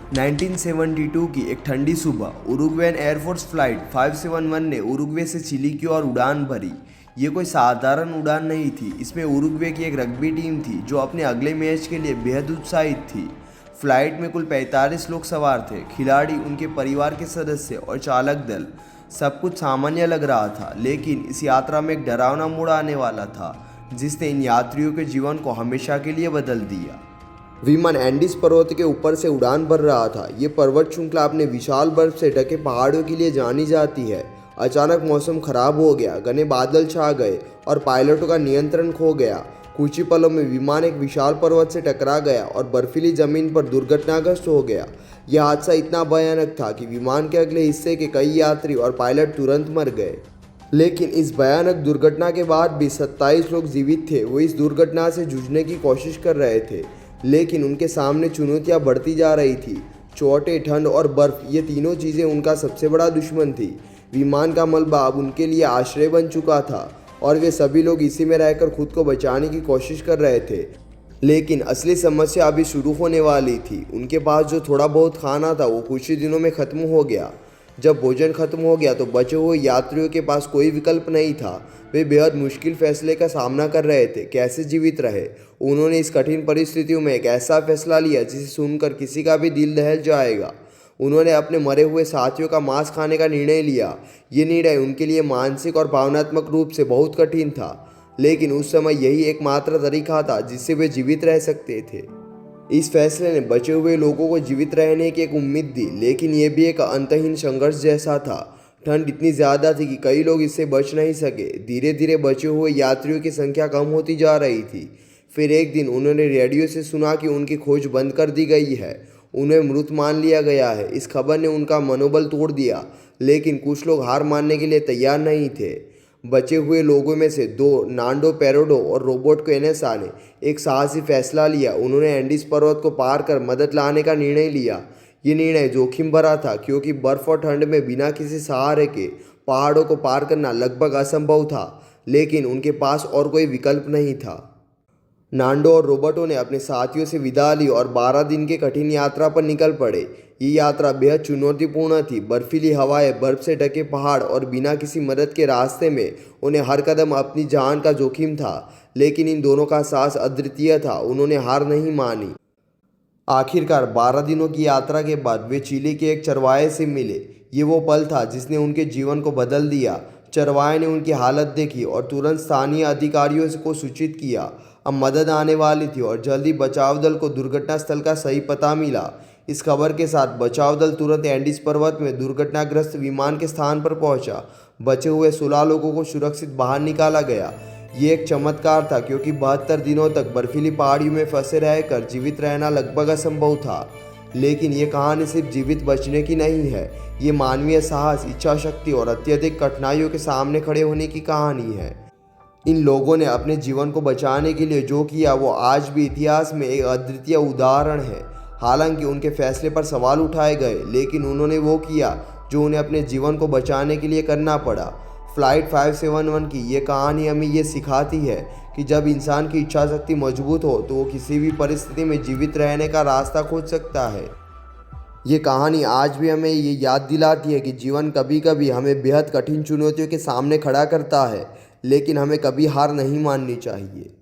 1972 की एक ठंडी सुबह उरुग्वेन एयरफोर्स फ्लाइट 571 ने उरुग्वे से चिली की ओर उड़ान भरी। ये कोई साधारण उड़ान नहीं थी। इसमें उरुग्वे की एक रग्बी टीम थी जो अपने अगले मैच के लिए बेहद उत्साहित थी। फ्लाइट में कुल 45 लोग सवार थे, खिलाड़ी, उनके परिवार के सदस्य और चालक दल। सब कुछ सामान्य लग रहा था, लेकिन इस यात्रा में एक डरावना मोड़ आने वाला था जिसने इन यात्रियों के जीवन को हमेशा के लिए बदल दिया। विमान एंडीज पर्वत के ऊपर से उड़ान भर रहा था। ये पर्वत श्रृंखला अपने विशाल बर्फ से ढके पहाड़ों के लिए जानी जाती है। अचानक मौसम खराब हो गया, घने बादल छा गए और पायलटों का नियंत्रण खो गया। कुछ ही पलों में विमान एक विशाल पर्वत से टकरा गया और बर्फीली जमीन पर दुर्घटनाग्रस्त हो गया। यह हादसा इतना भयानक था कि विमान के अगले हिस्से के कई यात्री और पायलट तुरंत मर गए। लेकिन इस भयानक दुर्घटना के बाद भी 27 लोग जीवित थे। वो इस दुर्घटना से जूझने की कोशिश कर रहे थे, लेकिन उनके सामने चुनौतियां बढ़ती जा रही थी। चोटें, ठंड और बर्फ, ये तीनों चीज़ें उनका सबसे बड़ा दुश्मन थी। विमान का मलबा अब उनके लिए आश्रय बन चुका था और वे सभी लोग इसी में रहकर खुद को बचाने की कोशिश कर रहे थे। लेकिन असली समस्या अभी शुरू होने वाली थी। उनके पास जो थोड़ा बहुत खाना था वो कुछ ही दिनों में ख़त्म हो गया। जब भोजन खत्म हो गया तो बचे हुए यात्रियों के पास कोई विकल्प नहीं था। वे बेहद मुश्किल फैसले का सामना कर रहे थे, कैसे जीवित रहे। उन्होंने इस कठिन परिस्थितियों में एक ऐसा फैसला लिया जिसे सुनकर किसी का भी दिल दहल जाएगा। उन्होंने अपने मरे हुए साथियों का मांस खाने का निर्णय लिया। ये निर्णय उनके लिए मानसिक और भावनात्मक रूप से बहुत कठिन था, लेकिन उस समय यही एकमात्र तरीका था जिससे वे जीवित रह सकते थे। इस फैसले ने बचे हुए लोगों को जीवित रहने की एक उम्मीद दी, लेकिन यह भी एक अंतहीन संघर्ष जैसा था। ठंड इतनी ज़्यादा थी कि कई लोग इससे बच नहीं सके। धीरे धीरे बचे हुए यात्रियों की संख्या कम होती जा रही थी। फिर एक दिन उन्होंने रेडियो से सुना कि उनकी खोज बंद कर दी गई है, उन्हें मृत मान लिया गया है। इस खबर ने उनका मनोबल तोड़ दिया, लेकिन कुछ लोग हार मानने के लिए तैयार नहीं थे। बचे हुए लोगों में से दो, नांडो पेरोडो और रोबर्ट एनेसा ने एक साहसी फैसला लिया। उन्होंने एंडीज पर्वत को पार कर मदद लाने का निर्णय लिया। ये निर्णय जोखिम भरा था, क्योंकि बर्फ और ठंड में बिना किसी सहारे के पहाड़ों को पार करना लगभग असंभव था, लेकिन उनके पास और कोई विकल्प नहीं था। नांडो और रोबर्टो ने अपने साथियों से विदा ली और 12 दिन के कठिन यात्रा पर निकल पड़े। ये यात्रा बेहद चुनौतीपूर्ण थी। बर्फीली हवाएं, बर्फ से ढके पहाड़ और बिना किसी मदद के रास्ते में उन्हें हर कदम अपनी जान का जोखिम था, लेकिन इन दोनों का साहस अद्वितीय था। उन्होंने हार नहीं मानी। आखिरकार 12 दिनों की यात्रा के बाद वे चिली के एक चरवाहे से मिले। ये वो पल था जिसने उनके जीवन को बदल दिया। चरवाहे ने उनकी हालत देखी और तुरंत स्थानीय अधिकारियों को सूचित किया। अब मदद आने वाली थी और जल्दी बचाव दल को दुर्घटना स्थल का सही पता मिला। इस खबर के साथ बचाव दल तुरंत एंडीज पर्वत में दुर्घटनाग्रस्त विमान के स्थान पर पहुंचा। बचे हुए 16 लोगों को सुरक्षित बाहर निकाला गया। ये एक चमत्कार था, क्योंकि 72 दिनों तक बर्फीली पहाड़ियों में फंसे रहकर जीवित रहना लगभग असंभव था। लेकिन ये कहानी सिर्फ जीवित बचने की नहीं है, ये मानवीय साहस, इच्छा शक्ति और अत्यधिक कठिनाइयों के सामने खड़े होने की कहानी है। इन लोगों ने अपने जीवन को बचाने के लिए जो किया वो आज भी इतिहास में एक अद्वितीय उदाहरण है। हालांकि उनके फैसले पर सवाल उठाए गए, लेकिन उन्होंने वो किया जो उन्हें अपने जीवन को बचाने के लिए करना पड़ा। फ्लाइट 571 की ये कहानी हमें ये सिखाती है कि जब इंसान की इच्छा शक्ति मजबूत हो तो वो किसी भी परिस्थिति में जीवित रहने का रास्ता खोज सकता है। ये कहानी आज भी हमें ये याद दिलाती है कि जीवन कभी कभी हमें बेहद कठिन चुनौतियों के सामने खड़ा करता है, लेकिन हमें कभी हार नहीं माननी चाहिए।